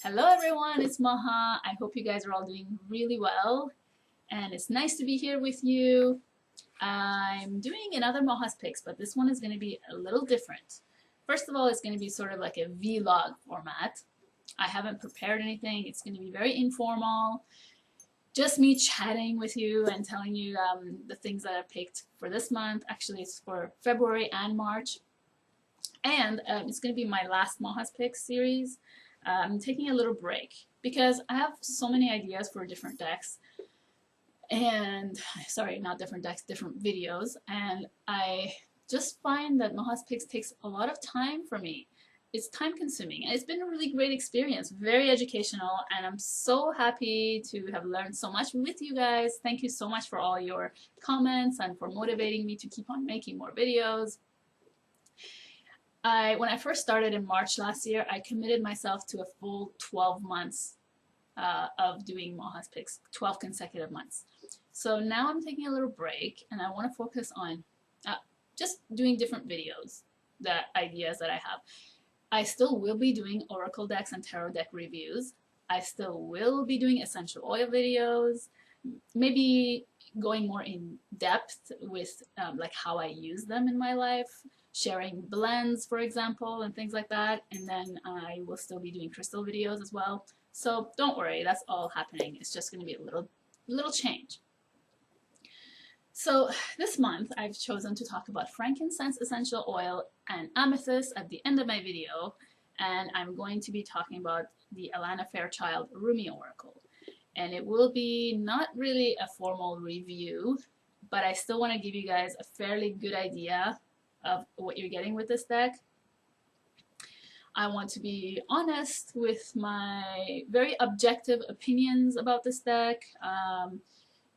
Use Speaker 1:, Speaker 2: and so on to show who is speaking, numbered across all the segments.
Speaker 1: Hello everyone, it's Maha. I hope you guys are all doing really well and it's nice to be here with you. I'm doing another Maha's Picks, but this one is going to be a little different. First of all, it's going to be sort of like a vlog format. I haven't prepared anything. It's going to be very informal. Just me chatting with you and telling you the things that I picked for this month. Actually, it's for February and March. And it's going to be my last Maha's Picks series. I'm taking a little break because I have so many ideas for different decks and sorry, not different decks, different videos, and I just find that Maha's Picks takes a lot of time for me. It's time consuming and it's been a really great experience, very educational, and I'm so happy to have learned so much with you guys. Thank you so much for all your comments and for motivating me to keep on making more videos. When I first started in March last year, I committed myself to a full 12 months of doing Maha's Picks, 12 consecutive months. So now I'm taking a little break and I want to focus on just doing different videos, the ideas that I have. I still will be doing Oracle decks and Tarot deck reviews. I still will be doing essential oil videos, maybe going more in depth with like how I use them in my life, sharing blends, for example, and things like that. And then I will still be doing crystal videos as well. So don't worry, that's all happening. It's just going to be a little change. So this month I've chosen to talk about frankincense essential oil and amethyst at the end of my video, and I'm going to be talking about the Alana Fairchild Rumi Oracle. And it will be not really a formal review, but I still want to give you guys a fairly good idea of what you're getting with this deck. I want to be honest with my very objective opinions about this deck.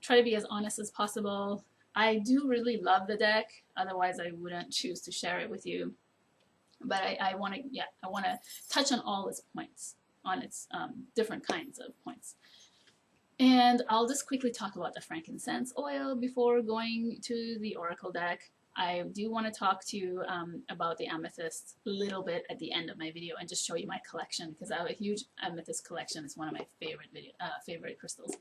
Speaker 1: Try to be as honest as possible. I do really love the deck, otherwise I wouldn't choose to share it with you. But I want to touch on all its points, on its different kinds of points. And I'll just quickly talk about the frankincense oil before going to the Oracle deck. I do want to talk to you about the amethyst a little bit at the end of my video and just show you my collection, because I have a huge amethyst collection. It's one of my favorite crystals.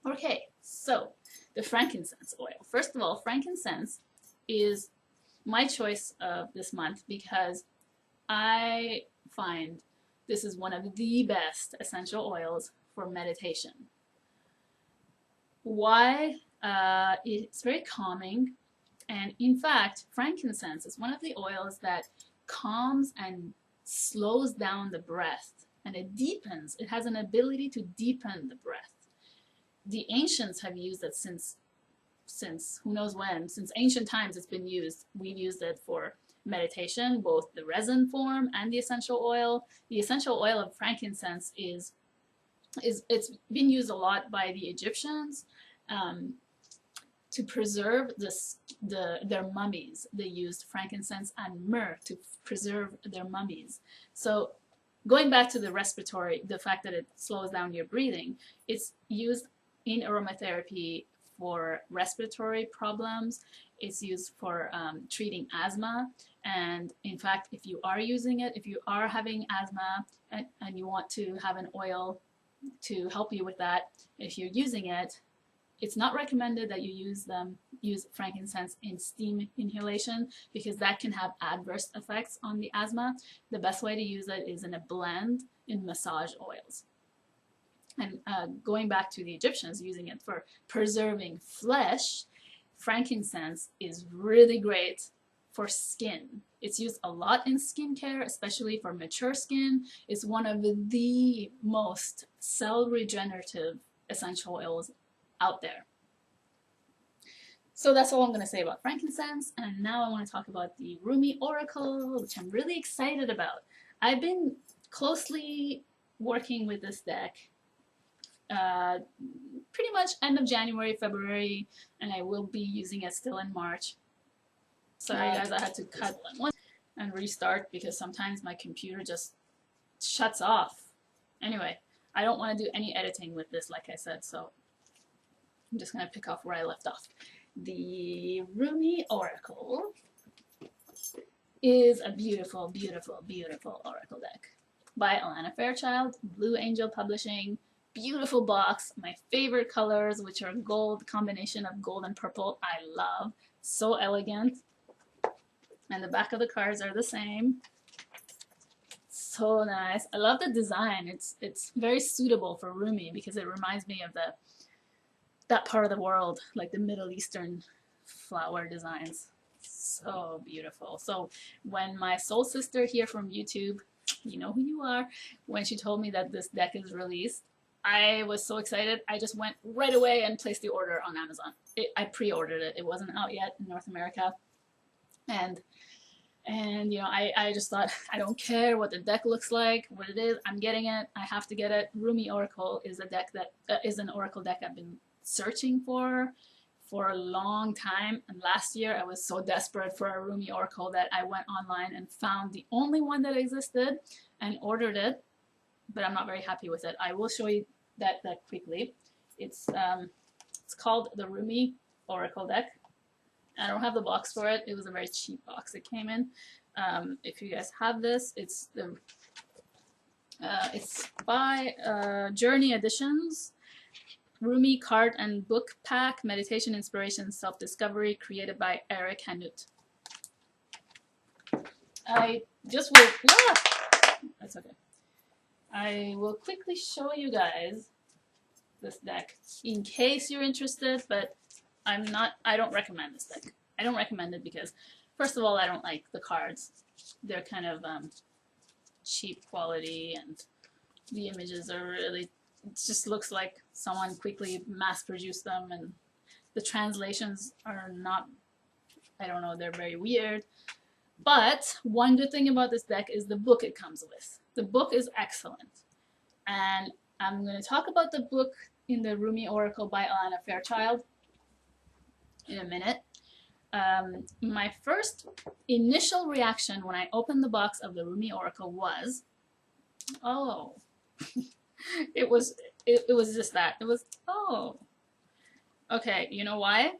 Speaker 1: Okay, so the frankincense oil. First of all, frankincense is my choice of this month because I find this is one of the best essential oils for meditation. Why? It's very calming, and in fact frankincense is one of the oils that calms and slows down the breath, and it deepens. It has an ability to deepen the breath. The ancients have used it since who knows when, since ancient times it's been used. We've used it for meditation, both the resin form and the essential oil. The essential oil of frankincense it's been used a lot by the Egyptians to preserve their mummies. They used frankincense and myrrh to preserve their mummies. So going back to the respiratory, the fact that it slows down your breathing, it's used in aromatherapy for respiratory problems. It's used for treating asthma. And in fact, if you are using it, if you are having asthma and you want to have an oil to help you with that, if you're using it, it's not recommended that you use frankincense in steam inhalation, because that can have adverse effects on the asthma. The best way to use it is in a blend in massage oils. And going back to the Egyptians using it for preserving flesh, frankincense is really great for skin. It's used a lot in skincare, especially for mature skin. It's one of the most cell regenerative essential oils out there. So that's all I'm going to say about frankincense. And now I want to talk about the Rumi Oracle, which I'm really excited about. I've been closely working with this deck pretty much end of January, February, and I will be using it still in March. Sorry guys, I had to cut one and restart because sometimes my computer just shuts off. Anyway, I don't want to do any editing with this, like I said, so I'm just going to pick off where I left off. The Rumi Oracle is a beautiful, beautiful, beautiful oracle deck. by Alana Fairchild, Blue Angel Publishing. Beautiful box, my favorite colors, which are gold, combination of gold and purple. I love. So elegant. And the back of the cards are the same. So nice. I love the design. It's very suitable for Rumi because it reminds me of that part of the world, like the Middle Eastern flower designs. So beautiful. So when my soul sister here from YouTube, you know who you are, when she told me that this deck is released, I was so excited. I just went right away and placed the order on Amazon. I pre-ordered it. It wasn't out yet in North America. And you know, I just thought, I don't care what the deck looks like, what it is, I'm getting it. I have to get it. Rumi Oracle is a deck that is an Oracle deck I've been searching for a long time. And last year I was so desperate for a Rumi Oracle that I went online and found the only one that existed and ordered it. But I'm not very happy with it. I will show you that quickly. It's called the Rumi Oracle deck. I don't have the box for it. It was a very cheap box it came in. If you guys have this, it's by Journey Editions. Rumi Card and Book Pack, Meditation, Inspiration, Self-Discovery, created by Eric Hanut. I just will, that's okay. I will quickly show you guys this deck in case you're interested, but I don't recommend this deck. I don't recommend it because, first of all, I don't like the cards. They're kind of cheap quality, and the images are really, it just looks like someone quickly mass-produced them, and the translations are not, I don't know, they're very weird. But one good thing about this deck is the book it comes with. The book is excellent. And I'm going to talk about the book in the Rumi Oracle by Alana Fairchild in a minute. My first initial reaction when I opened the box of the Rumi Oracle was, oh, it was just that. It was, oh, okay, you know why?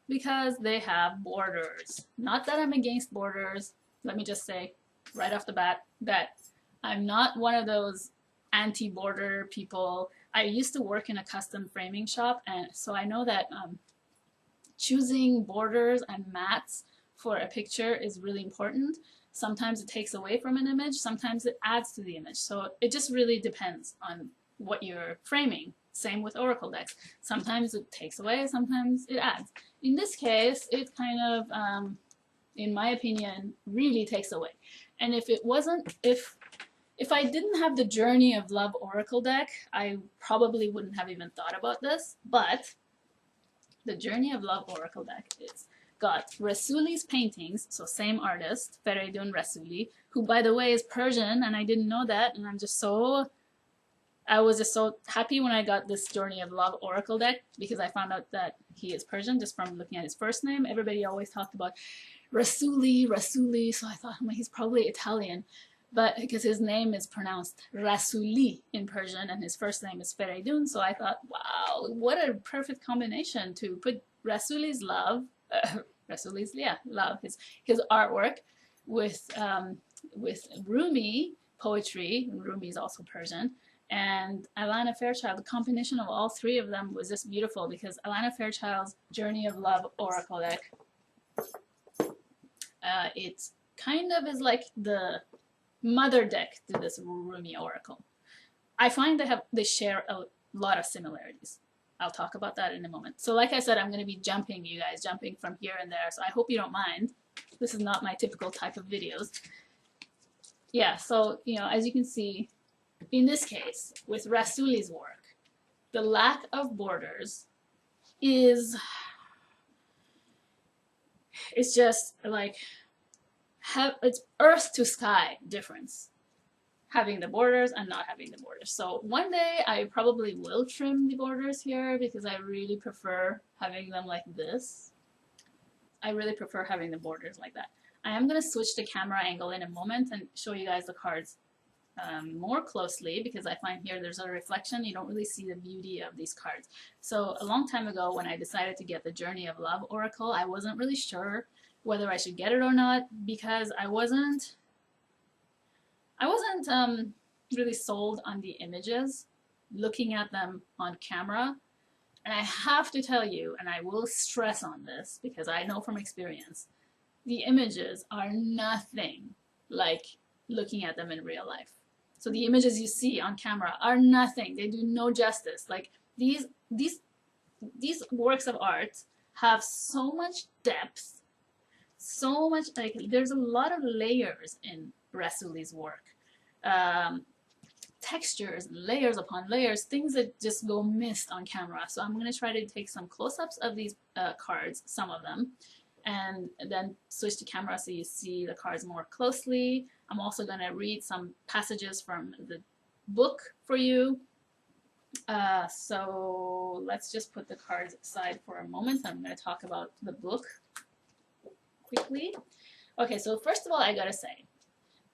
Speaker 1: Because they have borders. Not that I'm against borders. Let me just say right off the bat that I'm not one of those anti-border people. I used to work in a custom framing shop, and so I know that choosing borders and mats for a picture is really important. Sometimes it takes away from an image, sometimes it adds to the image. So it just really depends on what you're framing. Same with Oracle decks. Sometimes it takes away, sometimes it adds. In this case, it kind of, in my opinion, really takes away. And if it wasn't, if I didn't have the Journey of Love Oracle deck, I probably wouldn't have even thought about this. But the Journey of Love Oracle deck is got Rasuli's paintings, so same artist, Feridun Rasuli, who by the way is Persian, and I didn't know that, and I was just so happy when I got this Journey of Love Oracle deck because I found out that he is Persian just from looking at his first name. Everybody always talked about Rasuli, so I thought, well, he's probably Italian, but because his name is pronounced Rasuli in Persian and his first name is Feridun, so I thought, wow, what a perfect combination to put Rasuli's love, love, his artwork with Rumi poetry. Rumi is also Persian. And Alana Fairchild, the combination of all three of them was just beautiful because Alana Fairchild's Journey of Love Oracle deck, it's kind of is like the mother deck to this Rumi Oracle. I find they share a lot of similarities. I'll talk about that in a moment. So like I said, I'm going to be jumping from here and there, so I hope you don't mind. This is not my typical type of videos. Yeah, so, you know, as you can see, in this case, with Rasuli's work, the lack of borders is, it's just like, it's earth to sky difference, having the borders and not having the borders. So one day I probably will trim the borders here because I really prefer having them like this. I really prefer having the borders like that. I am going to switch the camera angle in a moment and show you guys the cards more closely because I find here there's a reflection. You don't really see the beauty of these cards. So a long time ago when I decided to get the Journey of Love Oracle, I wasn't really sure whether I should get it or not because I wasn't really sold on the images, looking at them on camera. And I have to tell you, and I will stress on this because I know from experience, the images are nothing like looking at them in real life. So the images you see on camera are nothing. They do no justice. Like these works of art have so much depth, so much, like there's a lot of layers in Rasuli's work. Textures, layers upon layers, things that just go missed on camera. So I'm going to try to take some close-ups of these cards, some of them, and then switch to camera so you see the cards more closely. I'm also going to read some passages from the book for you. So let's just put the cards aside for a moment. I'm going to talk about the book quickly. Okay, so first of all, I gotta say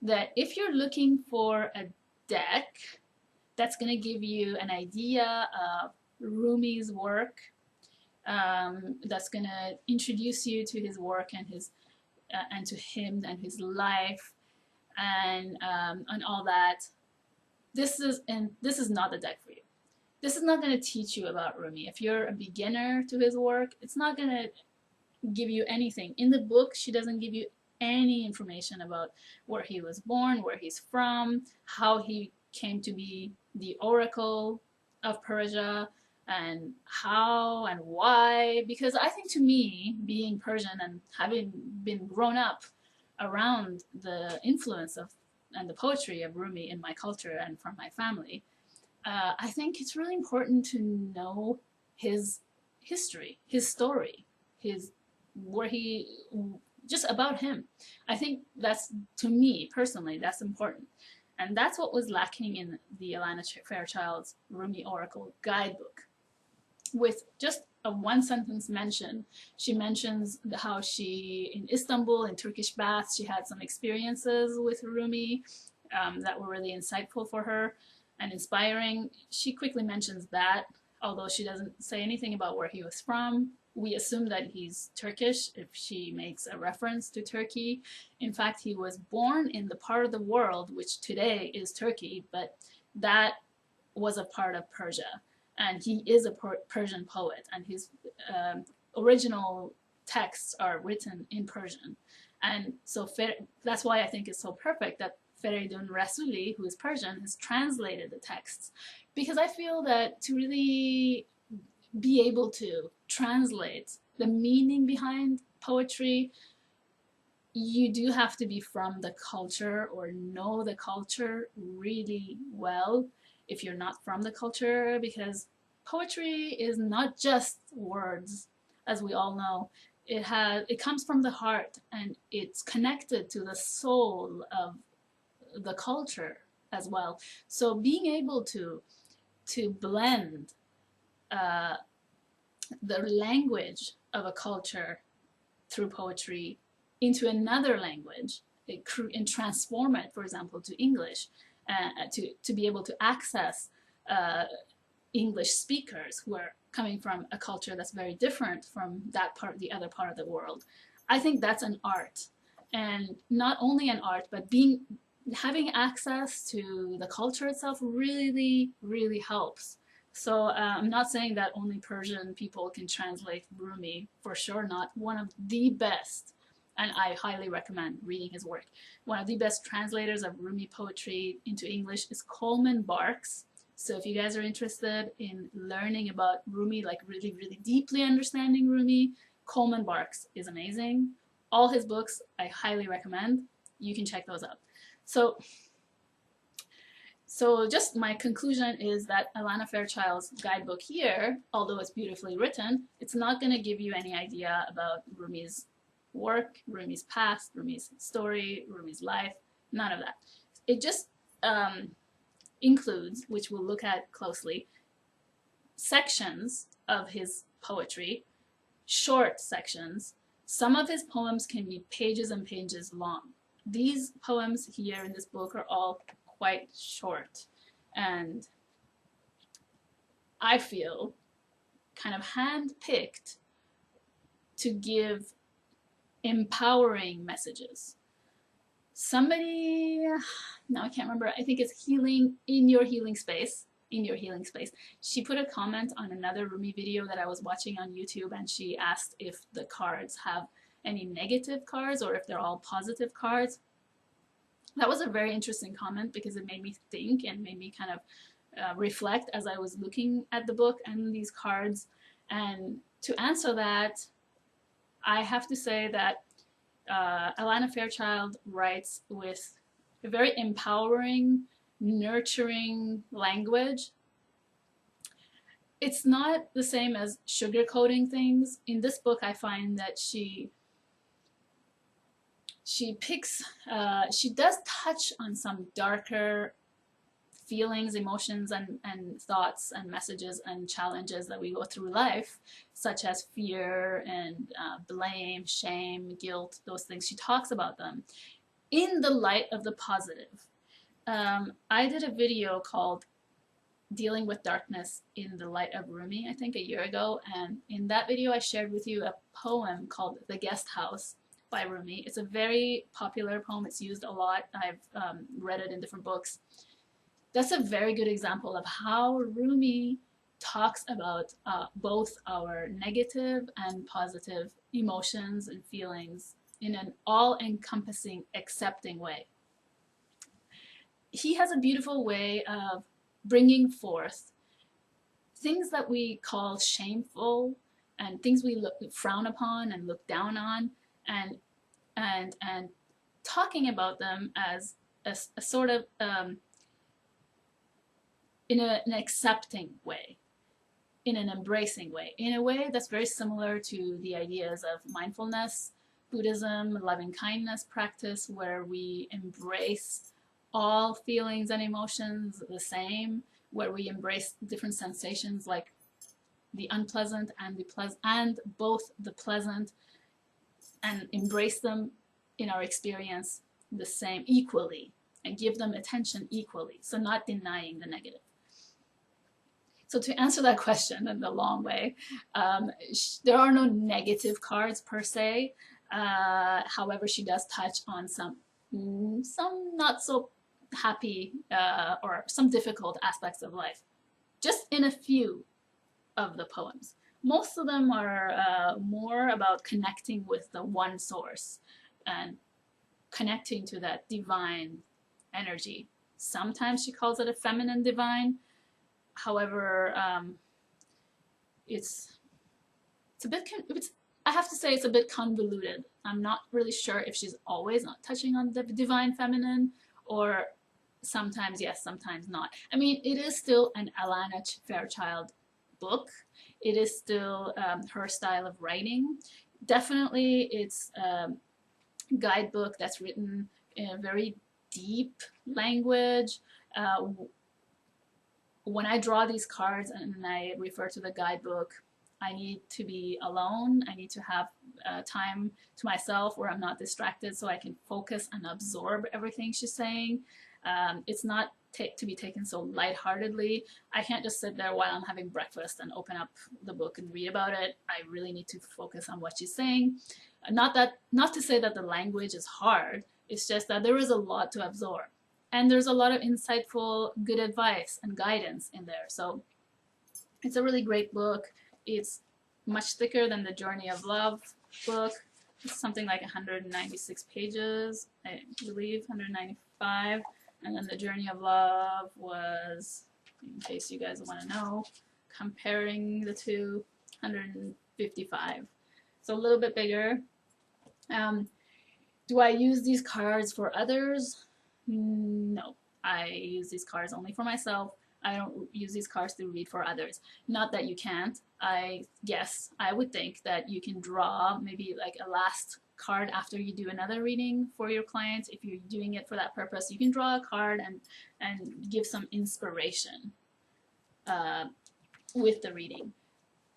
Speaker 1: that if you're looking for a deck that's going to give you an idea of Rumi's work, that's going to introduce you to his work and his and to him and his life and all that, this is not the deck for you. This is not going to teach you about Rumi. If you're a beginner to his work, it's not going to give you anything. In the book, she doesn't give you any information about where he was born, where he's from, how he came to be the oracle of Persia, and how and why. Because I think, to me, being Persian and having been grown up around the influence of and the poetry of Rumi in my culture and from my family, I think it's really important to know his history, his story, just about him. I think that's, to me personally, that's important. And that's what was lacking in the Alana Fairchild's Rumi Oracle Guidebook. With just a one-sentence mention, she mentions how she, in Istanbul, in Turkish baths, she had some experiences with Rumi that were really insightful for her and inspiring. She quickly mentions that, although she doesn't say anything about where he was from. We assume that he's Turkish if she makes a reference to Turkey. In fact, he was born in the part of the world which today is Turkey, but that was a part of Persia. And he is a Persian poet, and his original texts are written in Persian. And so that's why I think it's so perfect that Feridun Rasuli, who is Persian, has translated the texts. Because I feel that to really be able to translate the meaning behind poetry, you do have to be from the culture or know the culture really well if you're not from the culture, because poetry is not just words, as we all know. It comes from the heart, and it's connected to the soul of the culture as well. So being able to blend the language of a culture through poetry into another language and transform it, for example, to English, to be able to access English speakers who are coming from a culture that's very different from the other part of the world. I think that's an art, and not only an art, but having access to the culture itself really, really helps. So I'm not saying that only Persian people can translate Rumi, for sure not. One of the best, and I highly recommend reading his work, one of the best translators of Rumi poetry into English is Coleman Barks. So if you guys are interested in learning about Rumi, like really, really deeply understanding Rumi, Coleman Barks is amazing. All his books I highly recommend. You can check those out. So just my conclusion is that Alana Fairchild's guidebook here, although it's beautifully written, it's not going to give you any idea about Rumi's work, Rumi's past, Rumi's story, Rumi's life, none of that. It just includes, which we'll look at closely, sections of his poetry, short sections. Some of his poems can be pages and pages long. These poems here in this book are all quite short, and I feel kind of hand-picked to give empowering messages. somebody, now I can't remember, I think it's healing in your healing space, in your healing space. She put a comment on another Rumi video that I was watching on YouTube, and she asked if the cards have any negative cards or if they're all positive cards. That was a very interesting comment because it made me think and made me kind of reflect as I was looking at the book and these cards. And to answer that, I have to say that Alana Fairchild writes with a very empowering, nurturing language. It's not the same as sugarcoating things. In this book, I find that she picks, she does touch on some darker feelings, emotions, and thoughts and messages and challenges that we go through life, such as fear and blame, shame, guilt, those things. She talks about them in the light of the positive. I did a video called Dealing with Darkness in the Light of Rumi, I think a year ago, and in that video I shared with you a poem called The Guest House by Rumi. It's a very popular poem. It's used a lot. I've read it in different books. That's a very good example of how Rumi talks about both our negative and positive emotions and feelings in an all-encompassing, accepting way. He has a beautiful way of bringing forth things that we call shameful and things we frown upon and look down on, and talking about them as a sort of in an accepting way, in an embracing way, in a way that's very similar to the ideas of mindfulness, Buddhism, loving kindness practice, where we embrace all feelings and emotions the same, where we embrace different sensations like the unpleasant and the pleasant, and both the pleasant, and embrace them in our experience the same equally, and give them attention equally, so not denying the negative. So to answer that question in the long way, there are no negative cards per se. However, she does touch on some not so happy or some difficult aspects of life, just in a few of the poems. Most of them are more about connecting with the one source and connecting to that divine energy. Sometimes she calls it a feminine divine. However, it's a bit, I have to say it's a bit convoluted. I'm not really sure if she's always not touching on the divine feminine, or sometimes yes, sometimes not. I mean, it is still an Alana Fairchild book. It is still her style of writing. Definitely it's a guidebook that's written in a very deep language. When I draw these cards and I refer to the guidebook, I need to be alone. I need to have time to myself where I'm not distracted, so I can focus and absorb everything she's saying. It's not to be taken so lightheartedly. I can't just sit there while I'm having breakfast and open up the book and read about it. I really need to focus on what she's saying. Not to say that the language is hard. It's just that there is a lot to absorb. And there's a lot of insightful, good advice and guidance in there. So it's a really great book. It's much thicker than the Journey of Love book. It's something like 196 pages, I believe, 195. And then the Journey of Love was, in case you guys want to know, comparing the two, 155. So a little bit bigger. Do I use these cards for others? No, I use these cards only for myself. I don't use these cards to read for others. Not that you can't. I would think that you can draw maybe like a last card after you do another reading for your clients. If you're doing it for that purpose, you can draw a card and give some inspiration with the reading.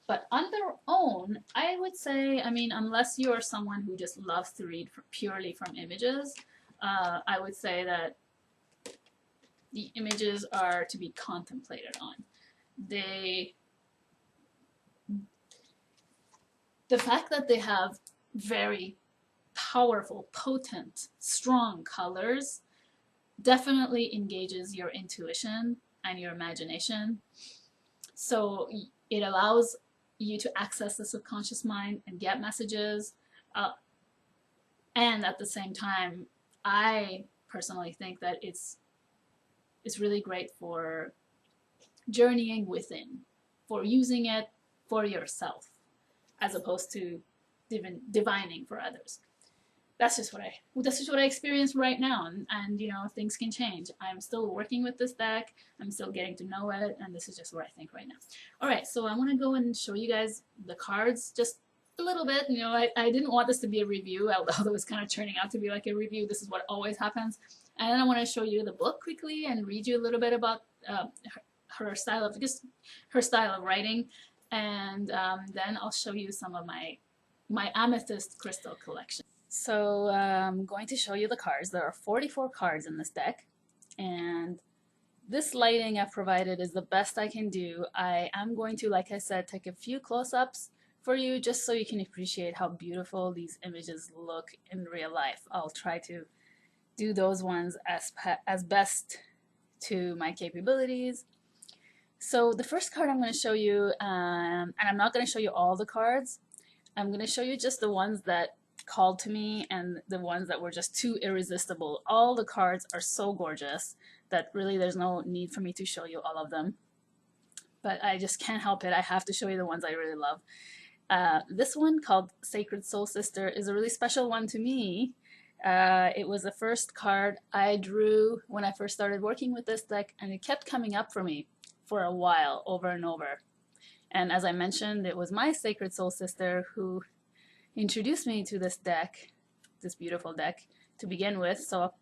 Speaker 1: But on their own, I would say, I mean, unless you are someone who just loves to read purely from images, I would say that the images are to be contemplated on. The fact that they have very powerful, potent, strong colors definitely engages your intuition and your imagination. So it allows you to access the subconscious mind and get messages. Uh, and at the same time, I personally think that it's really great for journeying within, for using it for yourself, as opposed to divining for others. That's just what I experience right now, and you know, things can change. I'm still working with this deck. I'm still getting to know it, and this is just what I think right now. All right, so I want to go and show you guys the cards just a little bit. You know, I didn't want this to be a review, although it's kind of turning out to be like a review. This is what always happens. And then I want to show you the book quickly and read you a little bit about her style of writing, and then I'll show you some of my amethyst crystal collection. So I'm going to show you the cards. There are 44 cards in this deck, and this lighting I've provided is the best I can do. I am going to, like I said, take a few close-ups for you just so you can appreciate how beautiful these images look in real life. I'll try to do those ones as best to my capabilities. So the first card I'm going to show you, and I'm not going to show you all the cards, I'm going to show you just the ones that called to me and the ones that were just too irresistible. All the cards are so gorgeous that really there's no need for me to show you all of them. But I just can't help it. I have to show you the ones I really love. This one, called Sacred Soul Sister, is a really special one to me. It was the first card I drew when I first started working with this deck, and it kept coming up for me for a while, over and over. And as I mentioned, it was my Sacred Soul Sister who introduced me to this deck, this beautiful deck, to begin with. So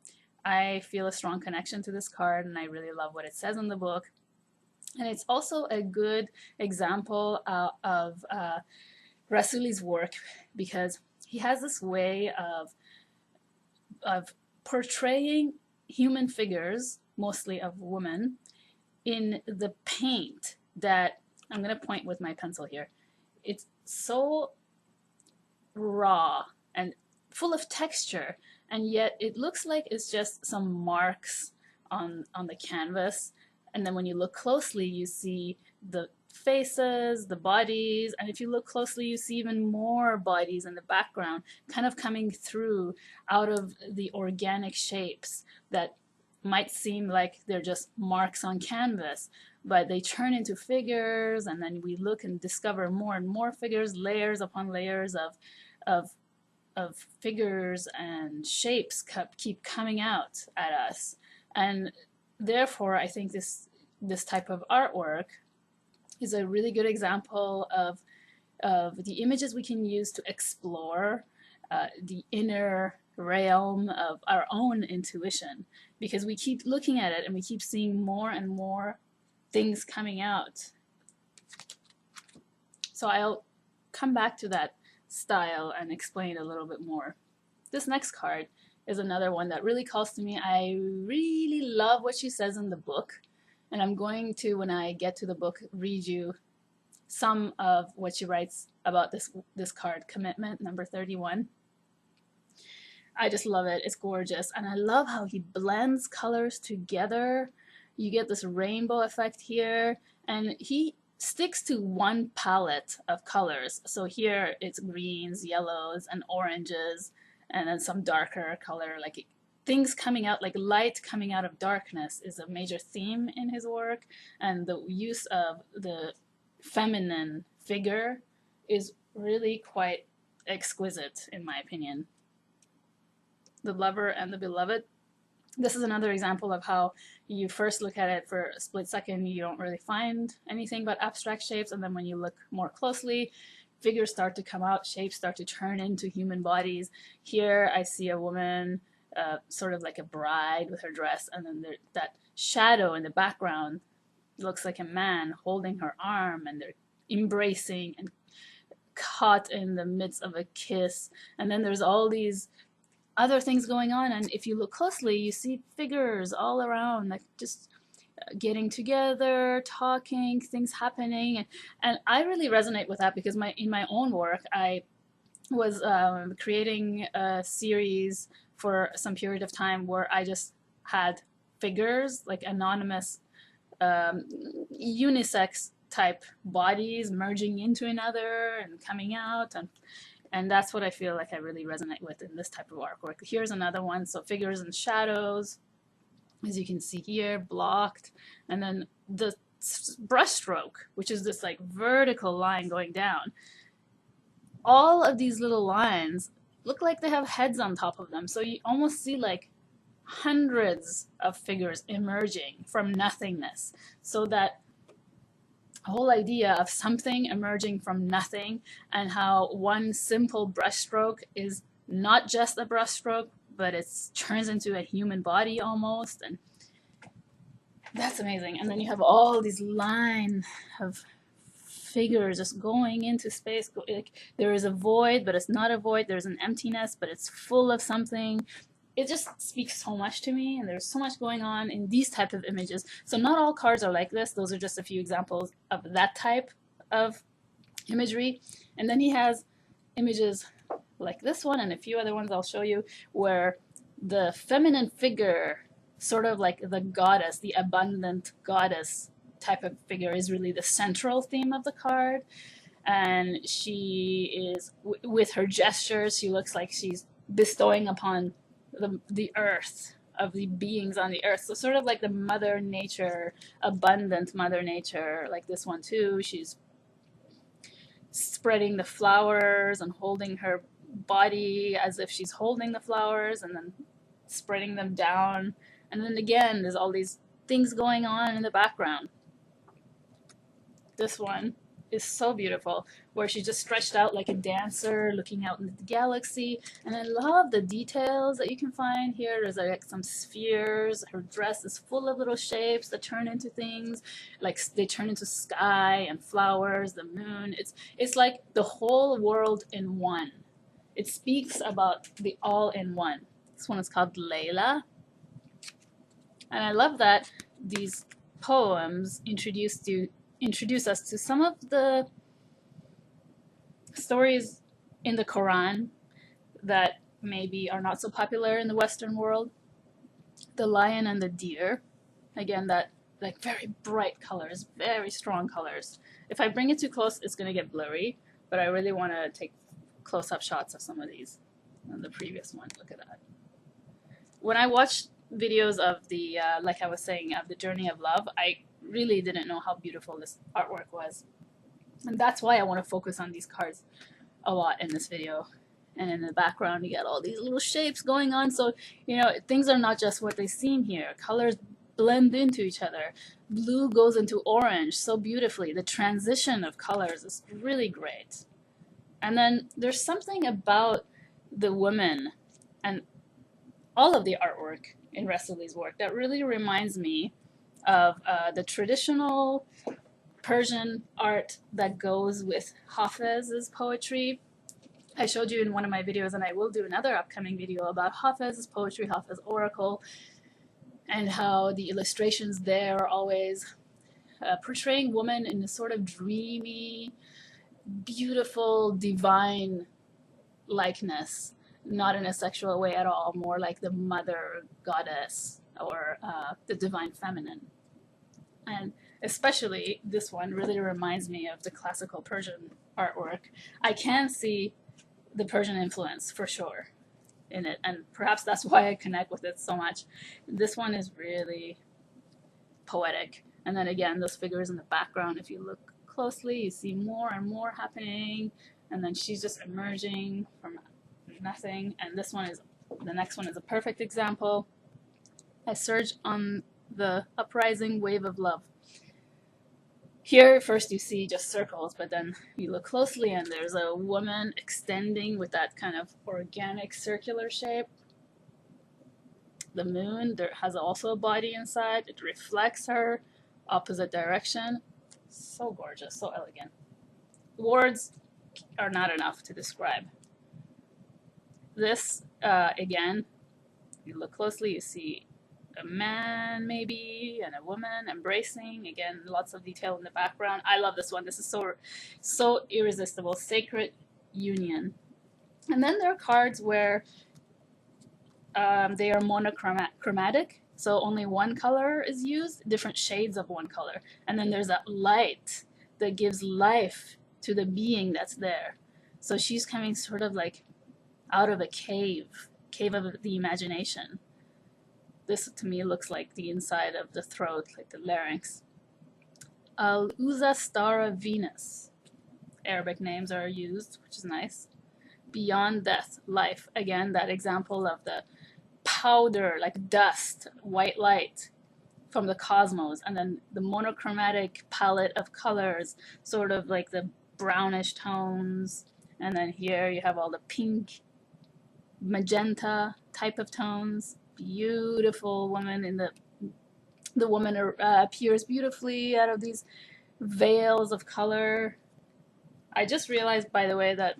Speaker 1: I feel a strong connection to this card, and I really love what it says in the book. And it's also a good example of Rasuli's work, because he has this way of portraying human figures, mostly of women, in the paint that, I'm going to point with my pencil here, it's so raw and full of texture, and yet it looks like it's just some marks on the canvas. And then when you look closely, you see the faces, the bodies, and if you look closely, you see even more bodies in the background, kind of coming through out of the organic shapes that might seem like they're just marks on canvas, but they turn into figures, and then we look and discover more and more figures, layers upon layers of figures and shapes keep coming out at us. And therefore, I think this type of artwork is a really good example of the images we can use to explore the inner realm of our own intuition, because we keep looking at it and we keep seeing more and more things coming out. So I'll come back to that style and explain a little bit more. This next card is another one that really calls to me. I really love what she says in the book, and I'm going to, when I get to the book, read you some of what she writes about this card, Commitment, number 31. I just love it. It's gorgeous, and I love how he blends colors together. You get this rainbow effect here, and he sticks to one palette of colors. So here it's greens, yellows, and oranges, and then some darker color, like things coming out, like light coming out of darkness is a major theme in his work, and the use of the feminine figure is really quite exquisite, in my opinion. The Lover and the Beloved. This is another example of how you first look at it for a split second, you don't really find anything but abstract shapes, and then when you look more closely, figures start to come out, shapes start to turn into human bodies. Here I see a woman, sort of like a bride with her dress, and then that shadow in the background looks like a man holding her arm, and they're embracing and caught in the midst of a kiss. And then there's all these other things going on, and if you look closely, you see figures all around, like just getting together, talking, things happening, and I really resonate with that, because in my own work, I was creating a series for some period of time where I just had figures, like anonymous um, unisex type bodies merging into another and coming out, and that's what I feel like I really resonate with in this type of artwork. Here's another one, so figures and shadows, as you can see here, blocked, and then the brushstroke, which is this like vertical line going down. All of these little lines look like they have heads on top of them, so you almost see like hundreds of figures emerging from nothingness. So that whole idea of something emerging from nothing, and how one simple brushstroke is not just a brushstroke, but it turns into a human body almost, and that's amazing. And then you have all these lines of figures just going into space. Like, there is a void, but it's not a void. There's an emptiness, but it's full of something. It just speaks so much to me, and there's so much going on in these type of images. So not all cards are like this. Those are just a few examples of that type of imagery. And then he has images like this one and a few other ones I'll show you, where the feminine figure, sort of like the goddess, the abundant goddess type of figure, is really the central theme of the card. And she is, with her gestures, she looks like she's bestowing upon the earth, of the beings on the earth. So sort of like the mother nature, abundant mother nature, like this one too. She's spreading the flowers and holding her body as if she's holding the flowers, and then spreading them down. And then again, there's all these things going on in the background. This one is so beautiful, where she's just stretched out like a dancer looking out into the galaxy. And I love the details that you can find here. There's like some spheres. Her dress is full of little shapes that turn into things, like they turn into sky and flowers, the moon. It's like the whole world in one. It speaks about the all in one. This one is called Layla. And I love that these poems introduce us to some of the stories in the Quran that maybe are not so popular in the Western world. The lion and the deer, again, that like very bright colors, very strong colors. If I bring it too close, it's going to get blurry, but I really want to take close-up shots of some of these. And the previous one, look at that. When I watched videos of the, like I was saying, of the journey of love, I really didn't know how beautiful this artwork was. And that's why I want to focus on these cards a lot in this video. And in the background, you got all these little shapes going on. So, you know, things are not just what they seem here. Colors blend into each other. Blue goes into orange so beautifully. The transition of colors is really great. And then there's something about the women and all of the artwork in Rasuli's work that really reminds me of the traditional Persian art that goes with Hafez's poetry. I showed you in one of my videos, and I will do another upcoming video about Hafez's poetry, Hafez Oracle, and how the illustrations there are always portraying women in a sort of dreamy, beautiful, divine likeness, not in a sexual way at all, more like the mother goddess or the divine feminine. And especially this one really reminds me of the classical Persian artwork. I can see the Persian influence for sure in it, and perhaps that's why I connect with it so much. This one is really poetic. And then again, those figures in the background, if you look closely, you see more and more happening, and then she's just emerging from nothing. And this one is, the next one is a perfect example. I surge on the uprising wave of love. Here, first you see just circles, but then you look closely and there's a woman extending with that kind of organic circular shape. The moon, there has also a body inside. It reflects her opposite direction. So gorgeous, so elegant. Words are not enough to describe. This, again, you look closely, you see a man maybe and a woman embracing. Again, lots of detail in the background. I love this one. This is so irresistible. Sacred union. And then there are cards where they are monochromatic, so only one color is used, different shades of one color. And then there's that light that gives life to the being that's there. So she's coming sort of like out of a cave of the imagination. This to me looks like the inside of the throat, like the larynx. Al-Uza Star of Venus. Arabic names are used, which is nice. Beyond Death, Life. Again, that example of the powder, like dust, white light from the cosmos, and then the monochromatic palette of colors, sort of like the brownish tones, and then here you have all the pink, magenta type of tones. Beautiful woman in the woman appears beautifully out of these veils of color. I just realized, by the way, that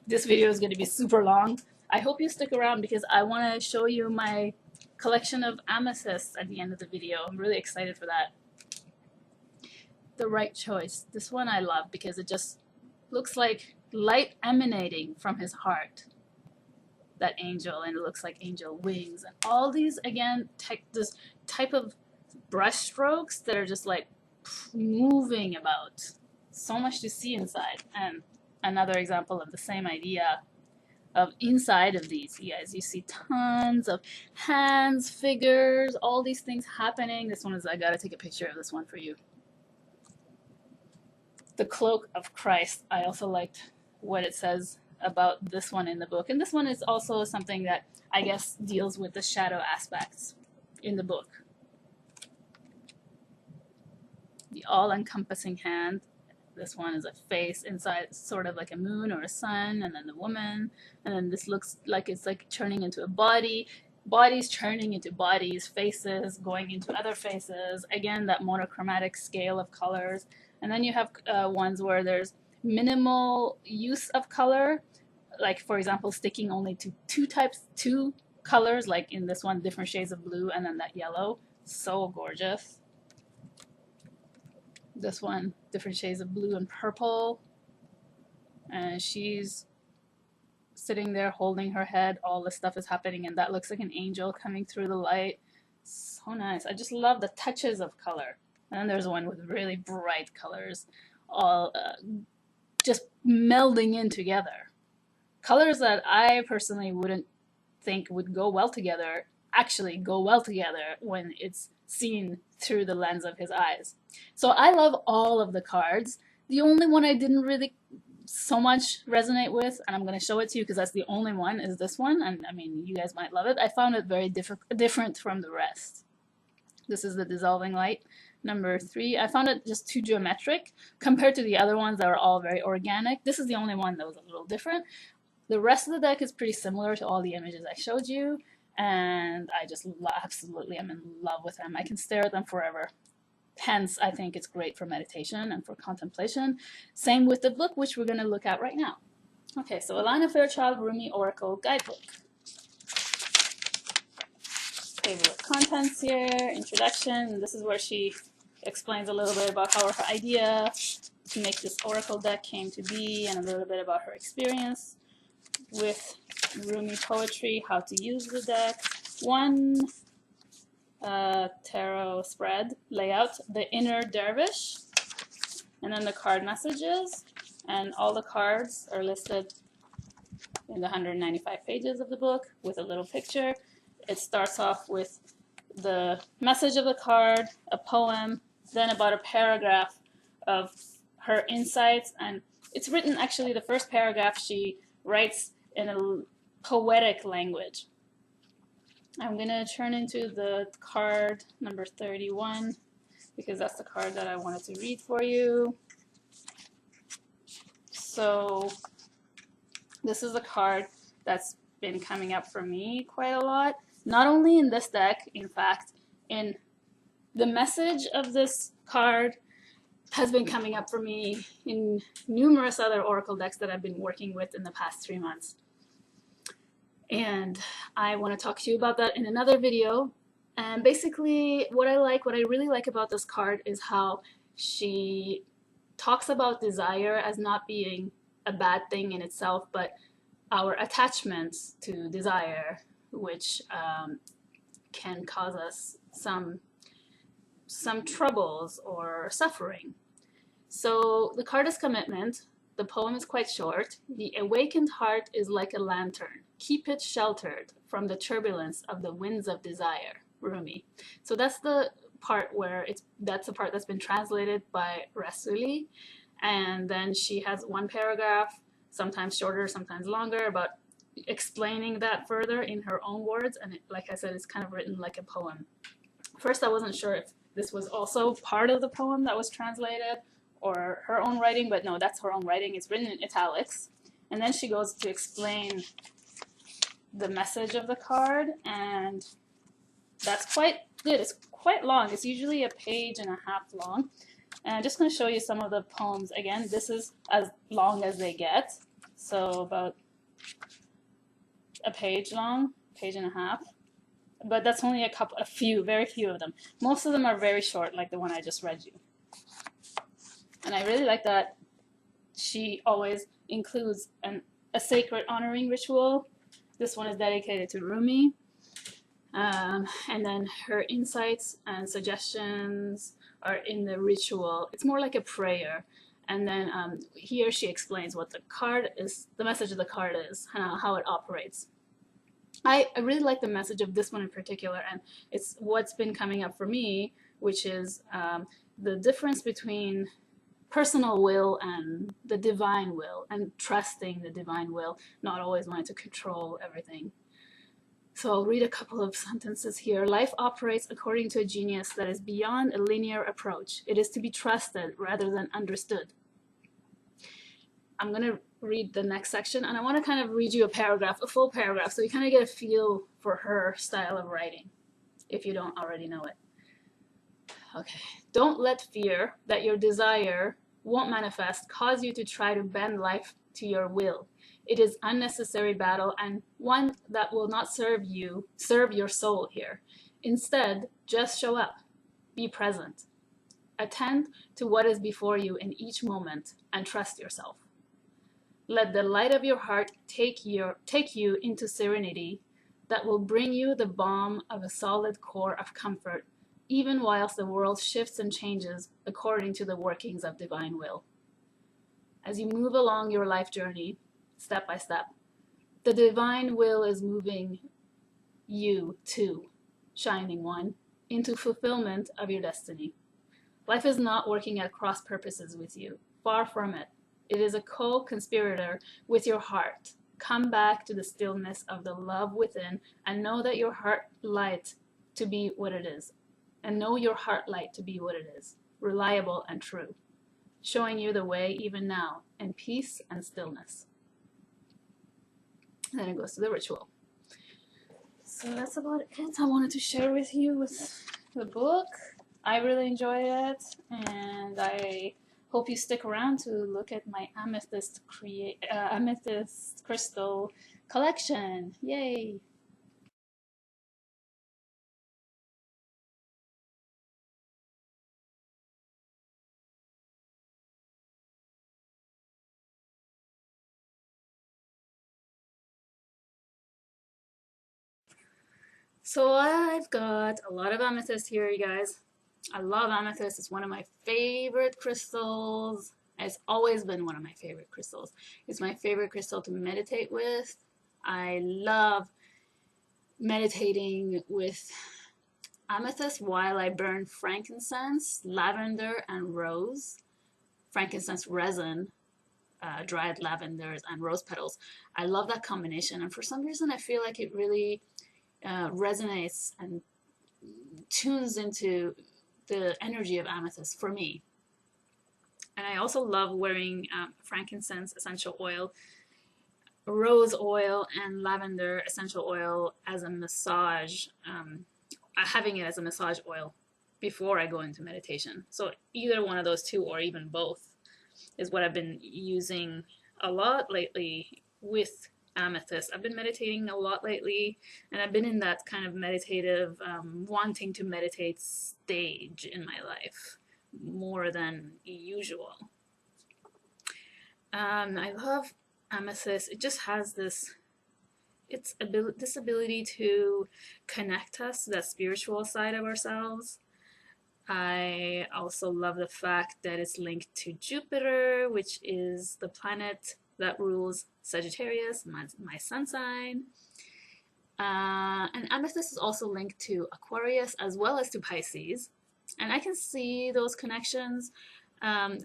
Speaker 1: this video is going to be super long. I hope you stick around because I want to show you my collection of amethysts at the end of the video. I'm really excited for that. The Right Choice. This one I love because it just looks like light emanating from his heart. That angel, and it looks like angel wings. And all these, again, this type of brush strokes that are just like moving about. So much to see inside. And another example of the same idea of inside of these, you guys, you see tons of hands, figures, all these things happening. This one is, I gotta take a picture of this one for you. The Cloak of Christ. I also liked what it says about this one in the book. And this one is also something that I guess deals with the shadow aspects in the book. The all-encompassing hand. This one is a face inside, sort of like a moon or a sun, and then the woman, and then this looks like it's like turning into a body, bodies turning into bodies, faces going into other faces. Again, that monochromatic scale of colors. And then you have ones where there's minimal use of color, like for example, sticking only to two colors, like in this one, different shades of blue, and then that yellow. So gorgeous. This one, different shades of blue and purple, and she's sitting there holding her head. All this stuff is happening, and that looks like an angel coming through the light. So nice. I just love the touches of color. And then there's one with really bright colors, all just melding in together. Colors that I personally wouldn't think would go well together actually go well together when it's seen through the lens of his eyes. So I love all of the cards. The only one I didn't really so much resonate with, and I'm going to show it to you because that's the only one, is this one. And I mean, you guys might love it. I found it very different from the rest. This is the Dissolving Light, number 3. I found it just too geometric compared to the other ones that are all very organic. This is the only one that was a little different. The rest of the deck is pretty similar to all the images I showed you, and I just absolutely am in love with them. I can stare at them forever. Hence, I think it's great for meditation and for contemplation. Same with the book, which we're going to look at right now. Okay, so Elena Fairchild Rumi Oracle Guidebook. Table of contents here, introduction. This is where she explains a little bit about how her idea to make this oracle deck came to be, and a little bit about her experience with Rumi poetry, how to use the deck. One tarot spread layout, the inner dervish, and then the card messages, and all the cards are listed in the 195 pages of the book with a little picture. It starts off with the message of the card, a poem, then about a paragraph of her insights, and it's written, actually the first paragraph she writes in a poetic language. I'm going to turn into the card number 31 because that's the card that I wanted to read for you. So this is a card that's been coming up for me quite a lot. Not only in this deck, in fact, in the message of this card has been coming up for me in numerous other oracle decks that I've been working with in the past 3 months. And I want to talk to you about that in another video. And basically what I really like about this card is how she talks about desire as not being a bad thing in itself, but our attachments to desire, which can cause us some troubles or suffering. So the card is commitment. The poem is quite short. The awakened heart is like a lantern. Keep it sheltered from the turbulence of the winds of desire. Rumi. So that's the part where that's the part that's been translated by Rasuli. And then she has one paragraph, sometimes shorter, sometimes longer, about explaining that further in her own words. And like I said, it's kind of written like a poem. First, I wasn't sure if this was also part of the poem that was translated or her own writing, but no, that's her own writing. It's written in italics. And then she goes to explain the message of the card, and that's quite good. It's quite long. It's usually a page and a half long. And I'm just going to show you some of the poems. Again, this is as long as they get. So about a page long, page and a half. But that's only very few of them. Most of them are very short, like the one I just read you. And I really like that she always includes a sacred honoring ritual. This one is dedicated to Rumi. And then her insights and suggestions are in the ritual. It's more like a prayer. And then here she explains what the card is, the message of the card is, how it operates. I really like the message of this one in particular, and it's what's been coming up for me, which is the difference between personal will and the divine will, and trusting the divine will, not always wanting to control everything. So I'll read a couple of sentences here. Life operates according to a genius that is beyond a linear approach. It is to be trusted rather than understood. I'm going to read the next section, and I want to kind of read you a full paragraph, so you kind of get a feel for her style of writing, if you don't already know it. Okay. Don't let fear that your desire won't manifest cause you to try to bend life to your will. It is unnecessary battle, and one that will not serve your soul here. Instead, just show up. Be present. Attend to what is before you in each moment, and trust yourself. Let the light of your heart take you into serenity that will bring you the balm of a solid core of comfort, even whilst the world shifts and changes according to the workings of divine will. As you move along your life journey, step by step, the divine will is moving you too, Shining One, into fulfillment of your destiny. Life is not working at cross purposes with you. Far from it. It is a co-conspirator with your heart. Come back to the stillness of the love within and know that your heart light to be what it is. And know your heart light to be what it is. Reliable and true. Showing you the way even now in peace and stillness. And then it goes to the ritual. So that's about it I wanted to share with you with the book. I really enjoyed it, and I hope you stick around to look at my amethyst crystal collection. Yay! So I've got a lot of amethyst here, you guys. I love amethyst. It's one of my favorite crystals. It's always been one of my favorite crystals. It's my favorite crystal to meditate with. I love meditating with amethyst while I burn frankincense, lavender, and rose. Frankincense resin, dried lavenders, and rose petals. I love that combination, and for some reason I feel like it really resonates and tunes into the energy of amethyst for me. And I also love wearing frankincense essential oil, rose oil, and lavender essential oil as a massage, having it as a massage oil before I go into meditation. So either one of those two, or even both, is what I've been using a lot lately with amethyst. I've been meditating a lot lately, and I've been in that kind of meditative, wanting to meditate stage in my life more than usual. I love amethyst, it just has this this ability to connect us to that spiritual side of ourselves. I also love the fact that it's linked to Jupiter, which is the planet that rules Sagittarius, my sun sign. And amethyst is also linked to Aquarius as well as to Pisces. And I can see those connections.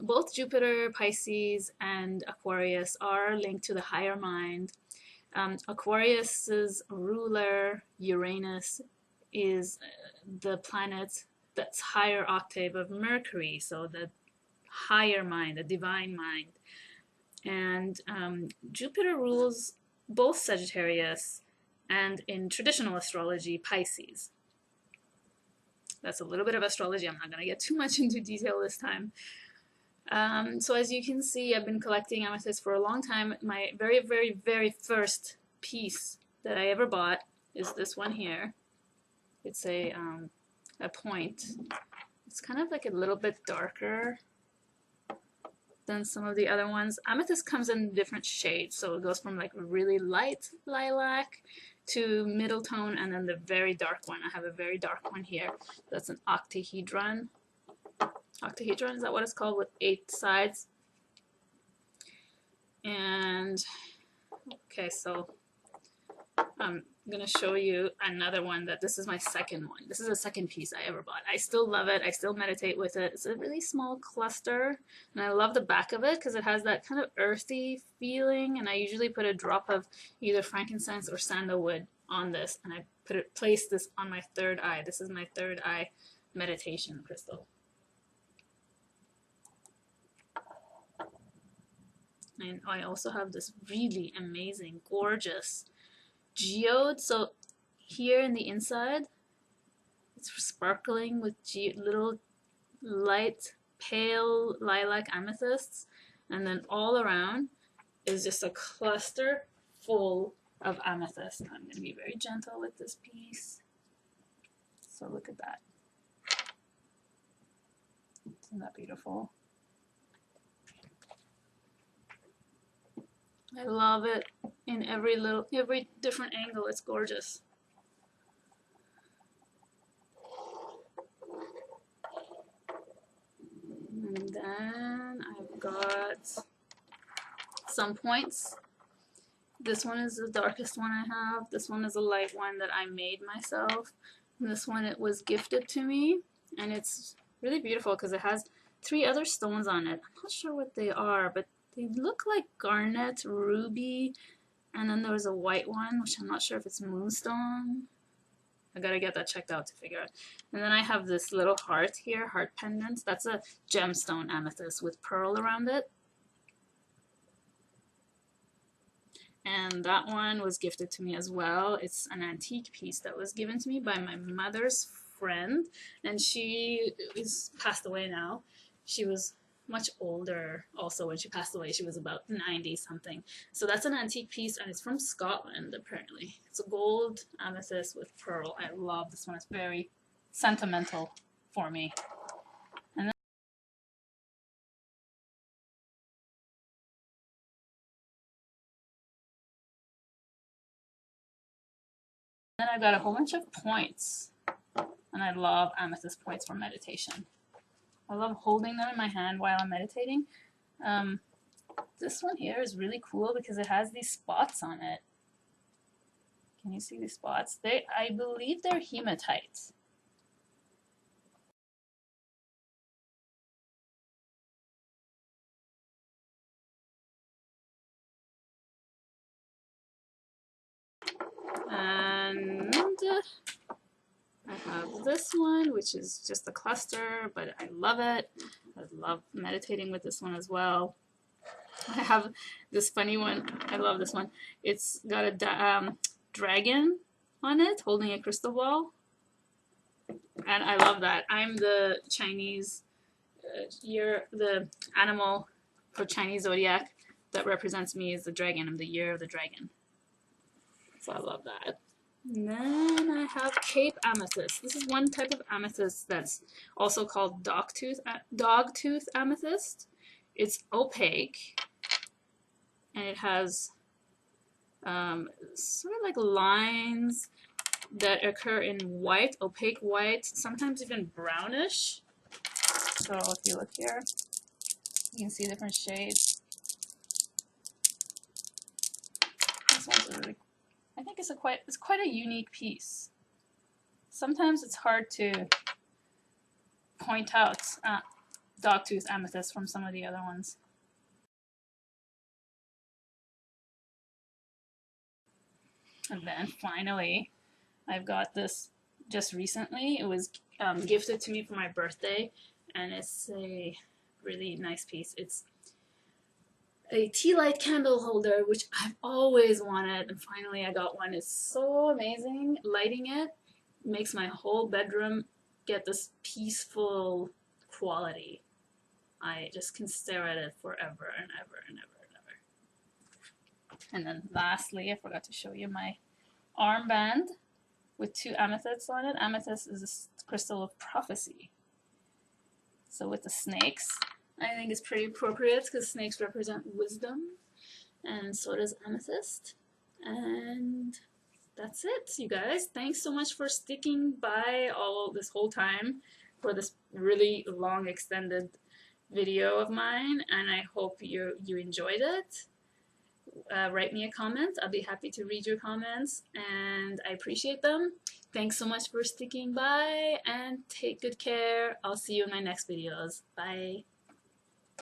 Speaker 1: Both Jupiter, Pisces, and Aquarius are linked to the higher mind. Aquarius's ruler, Uranus, is the planet that's higher octave of Mercury, so the higher mind, the divine mind. And Jupiter rules both Sagittarius and, in traditional astrology, Pisces. That's a little bit of astrology. I'm not going to get too much into detail this time. So as you can see, I've been collecting amethyst for a long time. My very, very, very first piece that I ever bought is this one here. It's a point. It's kind of like a little bit darker than some of the other ones. Amethyst comes in different shades, so it goes from like really light lilac to middle tone, and then the very dark one. I have a very dark one here. That's an octahedron. Octahedron, is that what it's called, with 8 sides? And okay, so I'm gonna show you another one that this is my second one. This is the second piece I ever bought. I still love it. I still meditate with it. It's a really small cluster, and I love the back of it because it has that kind of earthy feeling, and I usually put a drop of either frankincense or sandalwood on this, and I place this on my third eye. This is my third eye meditation crystal. And I also have this really amazing, gorgeous geode. So here in the inside, it's sparkling with little light, pale lilac amethysts. And then all around is just a cluster full of amethyst. I'm going to be very gentle with this piece. So look at that. Isn't that beautiful? I love it in every different angle. It's gorgeous. And then I've got some points. This one is the darkest one I have. This one is a light one that I made myself. And this one, it was gifted to me, and it's really beautiful because it has 3 other stones on it. I'm not sure what they are, but they look like garnet, ruby, and then there's a white one, which I'm not sure if it's moonstone. I gotta get that checked out to figure out. And then I have this little heart here, heart pendant. That's a gemstone amethyst with pearl around it. And that one was gifted to me as well. It's an antique piece that was given to me by my mother's friend, and she is passed away now. She was much older also when she passed away. She was about 90 something. So that's an antique piece, and it's from Scotland apparently. It's a gold amethyst with pearl. I love this one. It's very sentimental for me. And then I've got a whole bunch of points, and I love amethyst points for meditation. I love holding them in my hand while I'm meditating. This one here is really cool because it has these spots on it. Can you see these spots? I believe they're hematite. And I have this one, which is just a cluster, but I love it. I love meditating with this one as well. I have this funny one. I love this one. It's got a dragon on it holding a crystal ball, and I love that. I'm the Chinese the animal for Chinese zodiac that represents me is the dragon. I'm the year of the dragon, so I love that. And then I have Cape amethyst. This is one type of amethyst that's also called dogtooth amethyst. It's opaque, and it has sort of like lines that occur in white, opaque white, sometimes even brownish. So if you look here, you can see different shades. This one's really, I think it's quite a unique piece. Sometimes it's hard to point out dogtooth amethyst from some of the other ones. And then finally, I've got this just recently. It was gifted to me for my birthday, and it's a really nice piece. It's a tea light candle holder, which I've always wanted, and finally I got one. It's so amazing. Lighting it makes my whole bedroom get this peaceful quality. I just can stare at it forever and ever and ever and ever. And then lastly, I forgot to show you my armband with 2 amethysts on it. Amethyst is a crystal of prophecy. So with the snakes, I think it's pretty appropriate because snakes represent wisdom, and so does amethyst. And that's it, you guys. Thanks so much for sticking by all this whole time for this really long extended video of mine, and I hope you enjoyed it. Write me a comment. I'll be happy to read your comments, and I appreciate them. Thanks so much for sticking by, and take good care. I'll see you in my next videos. Bye.